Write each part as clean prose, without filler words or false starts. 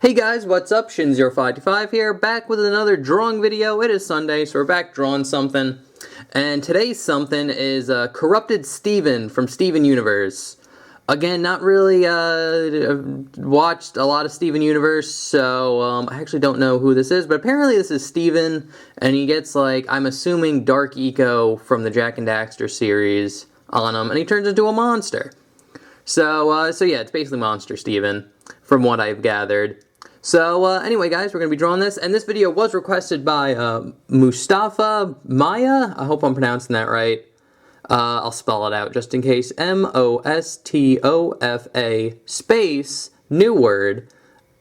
Hey guys, what's up? Shin0525 here, back with another drawing video. It is Sunday, so we're back drawing something. And today's something is Corrupted Steven from Steven Universe. Again, not really watched a lot of Steven Universe, so I actually don't know who this is, but apparently this is Steven, and he gets, like, I'm assuming Dark Eco from the Jak and Daxter series on him, and he turns into a monster. So yeah, it's basically Monster Steven, from what I've gathered. So anyway guys, we're going to be drawing this, and this video was requested by Mustafa Maya. I hope I'm pronouncing that right. I'll spell it out just in case. M-O-S-T-O-F-A space, new word,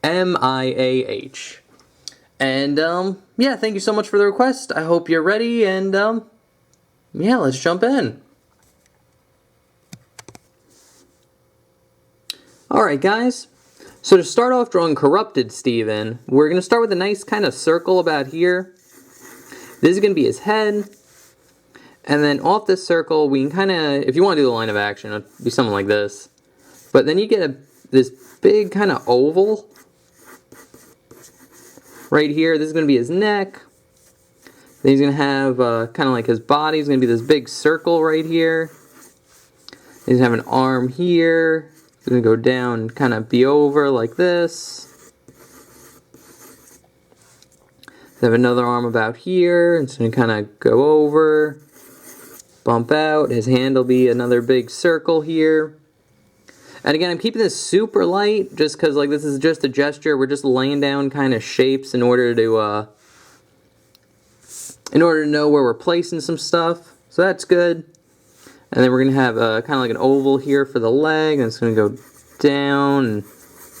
M-I-A-H. And yeah, thank you so much for the request. I hope you're ready, and yeah, let's jump in. Alright guys. So to start off drawing Corrupted Steven, we're going to start with a nice kind of circle about here. This is going to be his head. And then off this circle, we can kind of, if you want to do the line of action, it'll be something like this. But then you get this big kind of oval right here. This is going to be his neck. Then he's going to have kind of like his body. He's going to be this big circle right here. He's going to have an arm here. It's going to go down and kind of be over like this. They have another arm about here. It's going to kind of go over, bump out. His hand will be another big circle here. And again, I'm keeping this super light just because, like, this is just a gesture. We're just laying down kind of shapes in order to know where we're placing some stuff. So that's good. And then we're going to have kind of like an oval here for the leg, and it's going to go down, and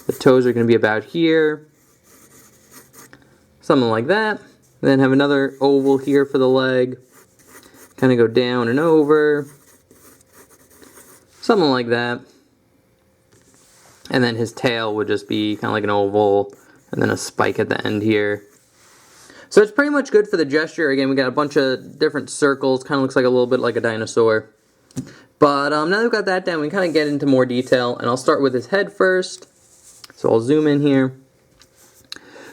the toes are going to be about here. Something like that. And then have another oval here for the leg. Kind of go down and over. Something like that. And then his tail would just be kind of like an oval, and then a spike at the end here. So it's pretty much good for the gesture. Again, we got a bunch of different circles. Kind of looks like a little bit like a dinosaur. But now that we've got that down, we can kind of get into more detail, and I'll start with his head first. So I'll zoom in here.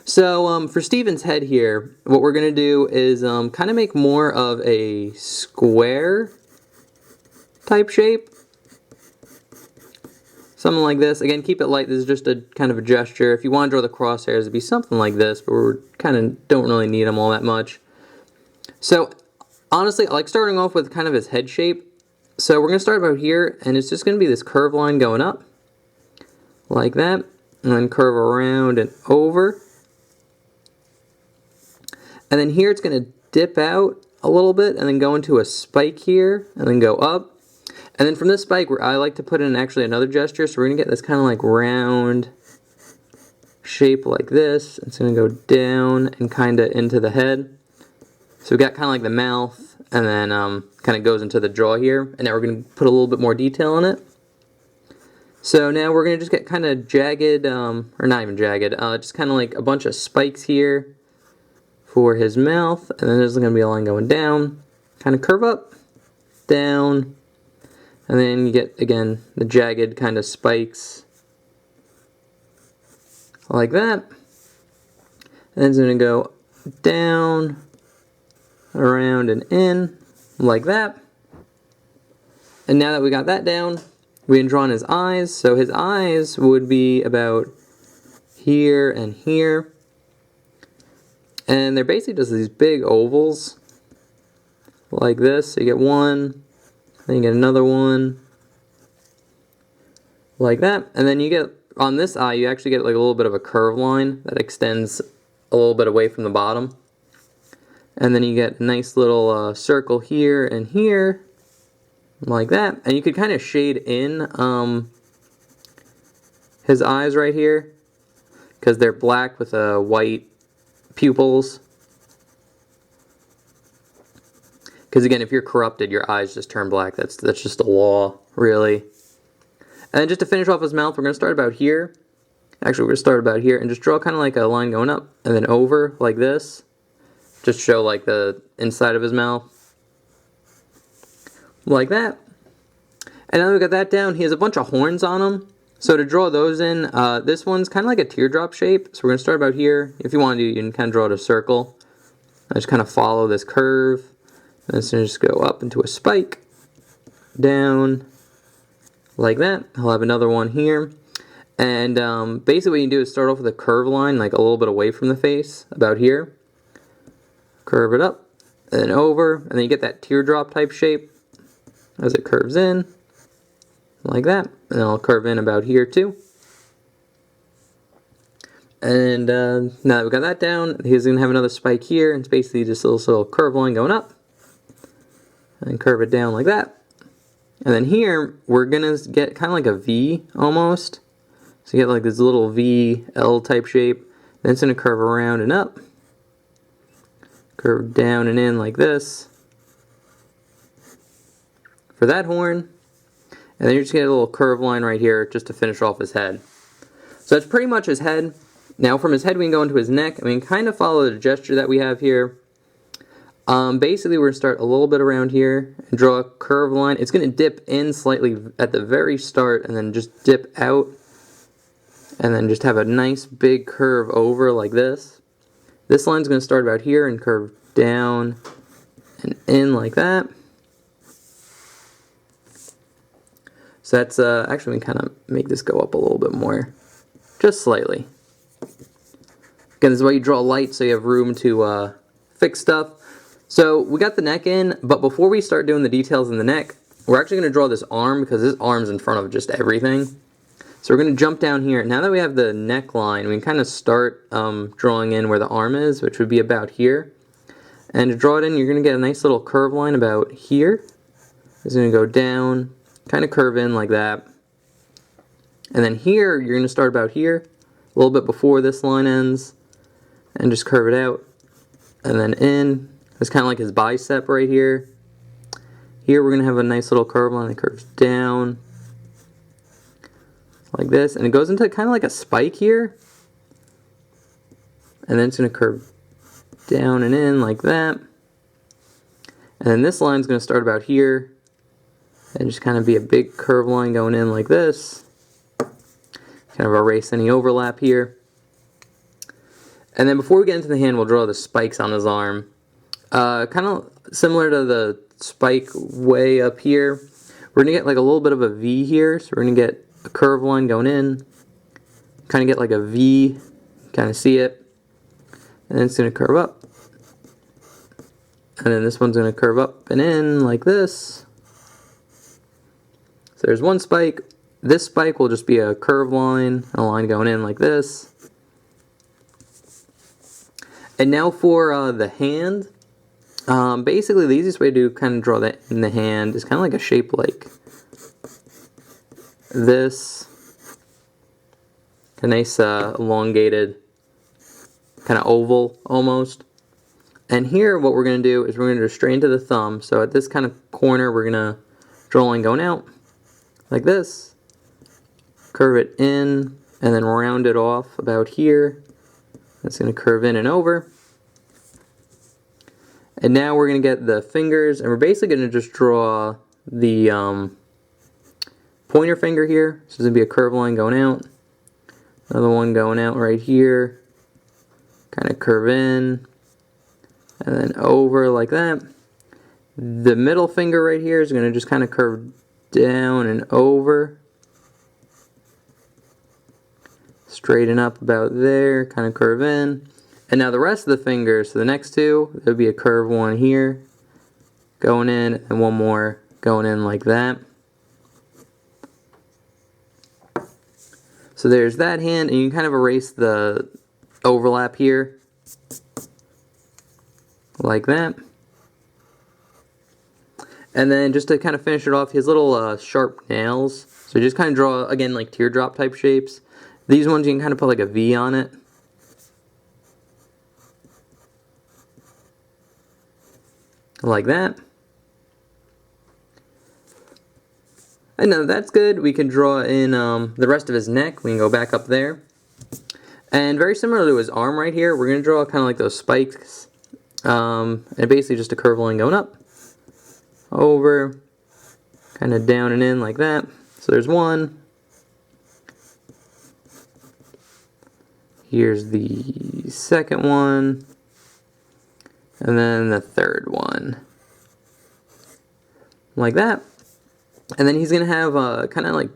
So for Steven's head here, what we're going to do is kind of make more of a square type shape. Something like this. Again, keep it light. This is just a kind of a gesture. If you want to draw the crosshairs, it'd be something like this, but we kind of don't really need them all that much. So honestly, I like starting off with kind of his head shape. So we're going to start about here, and it's just going to be this curved line going up, like that, and then curve around and over. And then here it's going to dip out a little bit, and then go into a spike here, and then go up. And then from this spike, I like to put in actually another gesture, so we're going to get this kind of like round shape like this. It's going to go down and kind of into the head. So we've got kind of like the mouth, and then kind of goes into the jaw here. And now we're going to put a little bit more detail on it. So now we're going to just get kind of jagged, or not even jagged, just kind of like a bunch of spikes here for his mouth. And then there's going to be a line going down, kind of curve up, down, and then you get, again, the jagged kind of spikes like that. And then it's going to go down, around and in, like that. And now that we got that down, we can draw on his eyes. So his eyes would be about here and here. And they're basically just these big ovals, like this. So you get one, then you get another one, like that. And then you get, on this eye, you actually get like a little bit of a curved line that extends a little bit away from the bottom. And then you get a nice little circle here and here, like that. And you could kind of shade in his eyes right here, because they're black with white pupils. Because again, if you're corrupted, your eyes just turn black. That's just a law, really. And then just to finish off his mouth, we're going to start about here. Actually, we're going to start about here and just draw kind of like a line going up and then over, like this. Just show like the inside of his mouth. Like that. And now that we got that down, he has a bunch of horns on him. So to draw those in, this one's kind of like a teardrop shape. So we're going to start about here. If you want to, you can kind of draw it a circle. I just kind of follow this curve. And it's going to just go up into a spike, down, like that. I'll have another one here. And basically what you can do is start off with a curve line, like a little bit away from the face, about here. Curve it up, and then over, and then you get that teardrop type shape as it curves in, like that. And I'll curve in about here too. And now that we've got that down, he's going to have another spike here. And it's basically just a little curve line going up. And curve it down like that. And then here, we're going to get kind of like a V almost. So you get like this little V, L type shape. Then it's going to curve around and up. Curve down and in like this. For that horn. And then you're just going to get a little curve line right here just to finish off his head. So that's pretty much his head. Now from his head we can go into his neck, and we can kind of follow the gesture that we have here. Basically we're going to start a little bit around here and draw a curved line. It's going to dip in slightly at the very start and then just dip out. And then just have a nice big curve over like this. This line's going to start about here and curve down and in like that. So that's, actually we can kind of make this go up a little bit more. Just slightly. Again, this is why you draw light so you have room to fix stuff. So we got the neck in, but before we start doing the details in the neck, we're actually going to draw this arm because this arm's in front of just everything. So we're going to jump down here. Now that we have the neckline, we can kind of start drawing in where the arm is, which would be about here. And to draw it in, you're going to get a nice little curve line about here. It's going to go down, kind of curve in like that. And then here, you're going to start about here, a little bit before this line ends, and just curve it out, and then in. It's kind of like his bicep right here. Here we're going to have a nice little curve line that curves down, like this, and it goes into kind of like a spike here, and then it's going to curve down and in like that. And then this line's going to start about here, and just kind of be a big curve line going in like this. Kind of erase any overlap here. And then before we get into the hand, we'll draw the spikes on his arm. Kind of similar to the spike way up here. We're going to get like a little bit of a V here. So we're going to get a curve line going in. Kind of get like a V. Kind of see it. And then it's going to curve up. And then this one's going to curve up and in like this. So there's one spike. This spike will just be a curved line, a line going in like this. And now for the hand. Basically, the easiest way to kind of draw that in the hand is kind of like a shape like this. A nice elongated kind of oval almost. And here what we're going to do is we're going to go straight into the thumb. So at this kind of corner we're going to draw a line going out like this. Curve it in and then round it off about here. That's going to curve in and over. And now we're going to get the fingers, and we're basically going to just draw the pointer finger here. So there's going to be a curved line going out. Another one going out right here. Kind of curve in. And then over like that. The middle finger right here is going to just kind of curve down and over. Straighten up about there, kind of curve in. And now the rest of the fingers, so the next two, there would be a curved one here, going in, and one more going in like that. So there's that hand, and you can kind of erase the overlap here, like that. And then just to kind of finish it off, he has little sharp nails. So just kind of draw, again, like teardrop type shapes. These ones you can kind of put like a V on it. Like that. And now that's good. We can draw in the rest of his neck. We can go back up there. And very similar to his arm right here, we're going to draw kind of like those spikes. And basically just a curved line going up, over, kind of down and in like that. So there's one, Here's the second one. And then the third one. Like that. And then he's going to have kind of like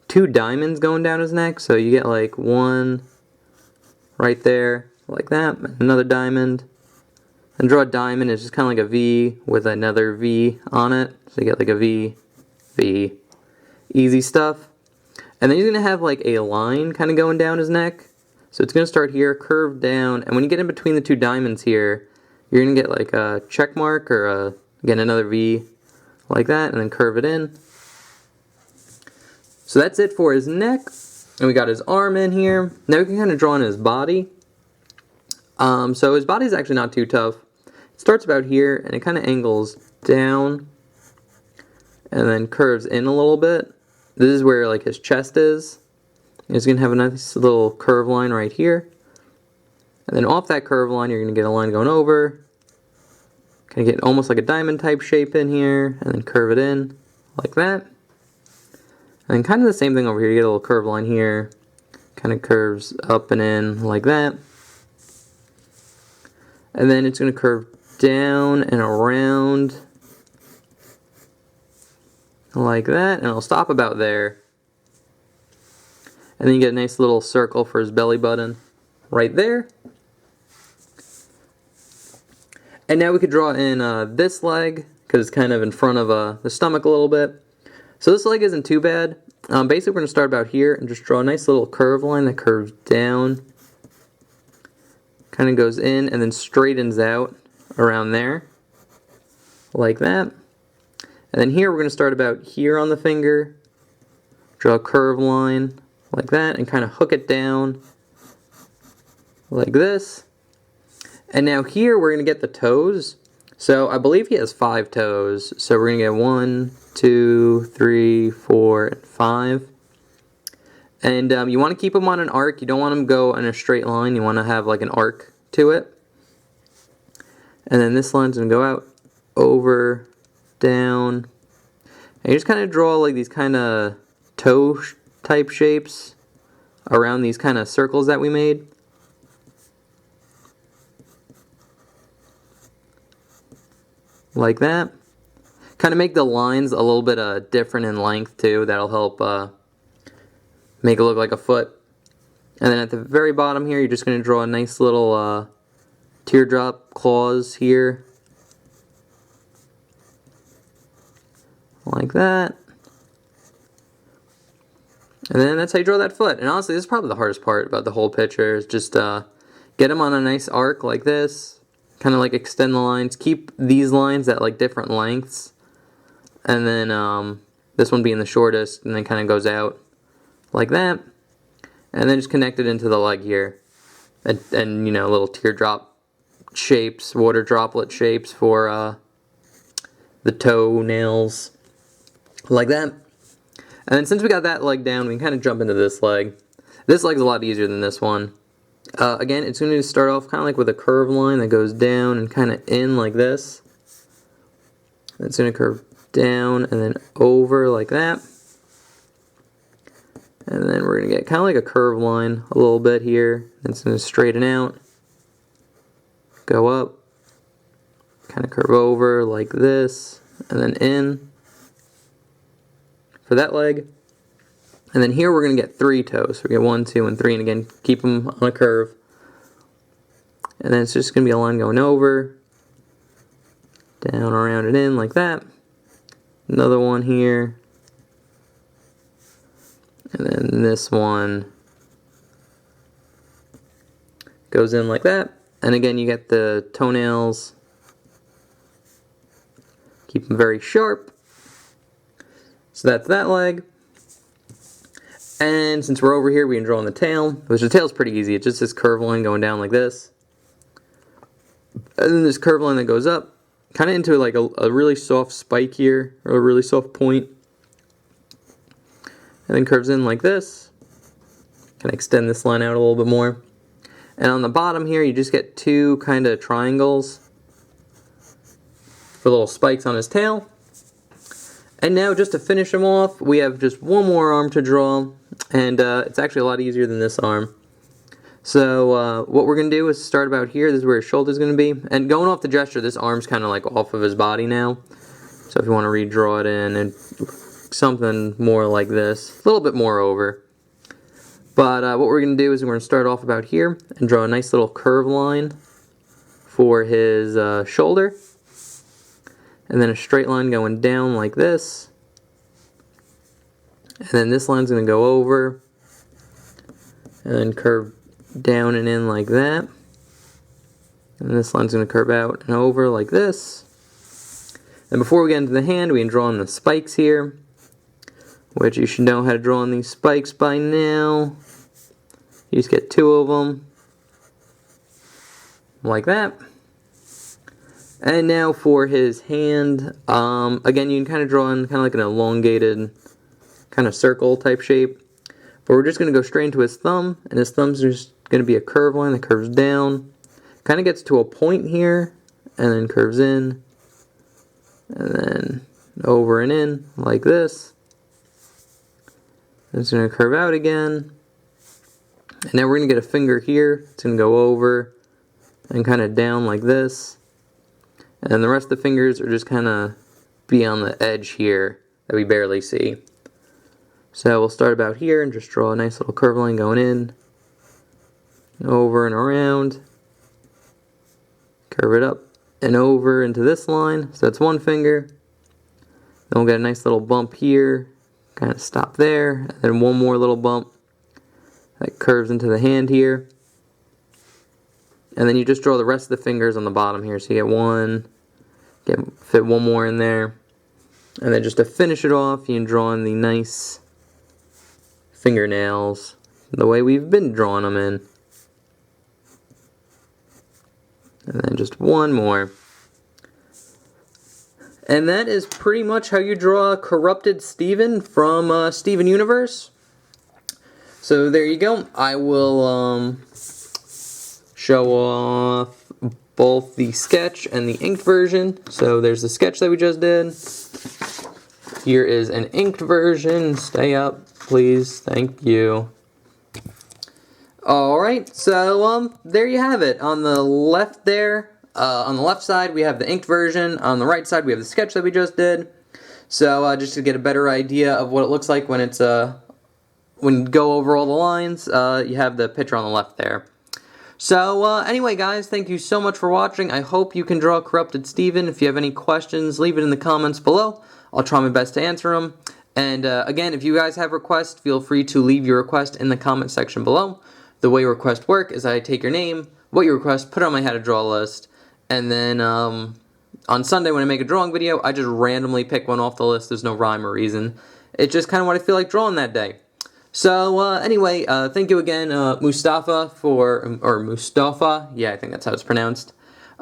2 diamonds going down his neck. So you get like one right there, like that. Another diamond. And draw a diamond. It's just kind of like a V with another V on it. So you get like a V, V. Easy stuff. And then he's going to have like a line kind of going down his neck. So it's going to start here, curve down. And when you get in between the 2 diamonds here, you're going to get like a check mark or again another V like that. And then curve it in. So that's it for his neck. And we got his arm in here. Now we can kind of draw in his body. So his body's actually not too tough. It starts about here and it kind of angles down and then curves in a little bit. This is where like his chest is. He's going to have a nice little curve line right here. And then off that curve line you're going to get a line going over. Kind of get almost like a diamond type shape in here and then curve it in like that. And then kind of the same thing over here. You get a little curve line here. Kind of curves up and in like that. And then it's going to curve down and around like that, and it'll stop about there. And then you get a nice little circle for his belly button right there. And now we could draw in this leg, because it's kind of in front of the stomach a little bit. So this leg isn't too bad. Basically we're going to start about here and just draw a nice little curve line that curves down. Kind of goes in and then straightens out around there. Like that. And then here we're going to start about here on the finger. Draw a curve line like that and kind of hook it down like this. And now here we're going to get the toes. So I believe he has 5 toes. So we're going to get 1, 2, 3, 4, and 5. And you want to keep them on an arc. You don't want them to go in a straight line. You want to have like an arc to it. And then this line's going to go out, over, down. And you just kind of draw like these kind of toe type shapes around these kind of circles that we made. Like that. Kind of make the lines a little bit different in length too. That'll help make it look like a foot. And then at the very bottom here, you're just going to draw a nice little teardrop claws here. Like that. And then that's how you draw that foot. And honestly, this is probably the hardest part about the whole picture. Is just get them on a nice arc like this. Kind of like extend the lines. Keep these lines at like different lengths. And then this one being the shortest. And then kind of goes out like that. And then just connect it into the leg here. And you know, little teardrop shapes, water droplet shapes for the toenails. Like that. And then since we got that leg down, we can kind of jump into this leg. This leg's a lot easier than this one. Again, it's going to start off kind of like with a curved line that goes down and kind of in like this. It's going to curve down and then over like that. And then we're going to get kind of like a curved line a little bit here. It's going to straighten out. Go up. Kind of curve over like this. And then in. For that leg. And then here we're going to get 3 toes. So we get 1, 2, and 3. And again, keep them on a curve. And then it's just going to be a line going over. Down, around, and in like that. Another one here. And then this one goes in like that. And again, you get the toenails. Keep them very sharp. So that's that leg. And since we're over here, we can draw on the tail. Which the tail's pretty easy. It's just this curved line going down like this. And then this curved line that goes up. Kind of into like a really soft spike here. Or a really soft point. And then curves in like this. Can extend this line out a little bit more. And on the bottom here, you just get 2 kind of triangles. For little spikes on his tail. And now just to finish him off, we have just one more arm to draw, and it's actually a lot easier than this arm. So what we're going to do is start about here. This is where his shoulder's going to be. And going off the gesture, this arm's kind of like off of his body now. So if you want to redraw it in, and something more like this. A little bit more over. But what we're going to do is we're going to start off about here and draw a nice little curve line for his shoulder. And then a straight line going down like this. And then this line's going to go over. And then curve down and in like that. And this line's going to curve out and over like this. And before we get into the hand, we can draw in the spikes here, which you should know how to draw in these spikes by now. You just get 2 of them, like that. And now for his hand, again, you can kind of draw in kind of like an elongated kind of circle type shape. But we're just going to go straight into his thumb, and his thumb's just going to be a curved line that curves down. Kind of gets to a point here, and then curves in, and then over and in, like this. And it's going to curve out again. And now we're going to get a finger here. It's going to go over and kind of down like this. And then the rest of the fingers are just kind of be on the edge here that we barely see. So we'll start about here and just draw a nice little curve line going in, over and around, curve it up and over into this line. So that's one finger. Then we'll get a nice little bump here, kind of stop there, and then one more little bump that curves into the hand here. And then you just draw the rest of the fingers on the bottom here. So you get one, fit one more in there. And then just to finish it off, you can draw in the nice fingernails the way we've been drawing them in. And then just one more. And that is pretty much how you draw Corrupted Steven from Steven Universe. So there you go. I will show off both the sketch and the inked version. So there's the sketch that we just did. Here is an inked version. Stay up, please. Thank you. Alright, so there you have it. On the left there, on the left side we have the inked version. On the right side we have the sketch that we just did. So just to get a better idea of what it looks like when it's when you go over all the lines, you have the picture on the left there. So anyway guys, thank you so much for watching. I hope you can draw Corrupted Steven. If you have any questions, leave it in the comments below. I'll try my best to answer them. And again, if you guys have requests, feel free to leave your request in the comment section below. The way requests work is I take your name, what you request, put it on my how to draw list, and then on Sunday when I make a drawing video, I just randomly pick one off the list. There's no rhyme or reason. It's just kind of what I feel like drawing that day. So anyway, thank you again, Mustafa, Mustafa, yeah, I think that's how it's pronounced,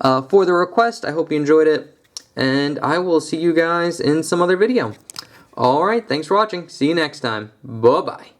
for the request. I hope you enjoyed it, and I will see you guys in some other video. Alright, thanks for watching. See you next time. Bye-bye.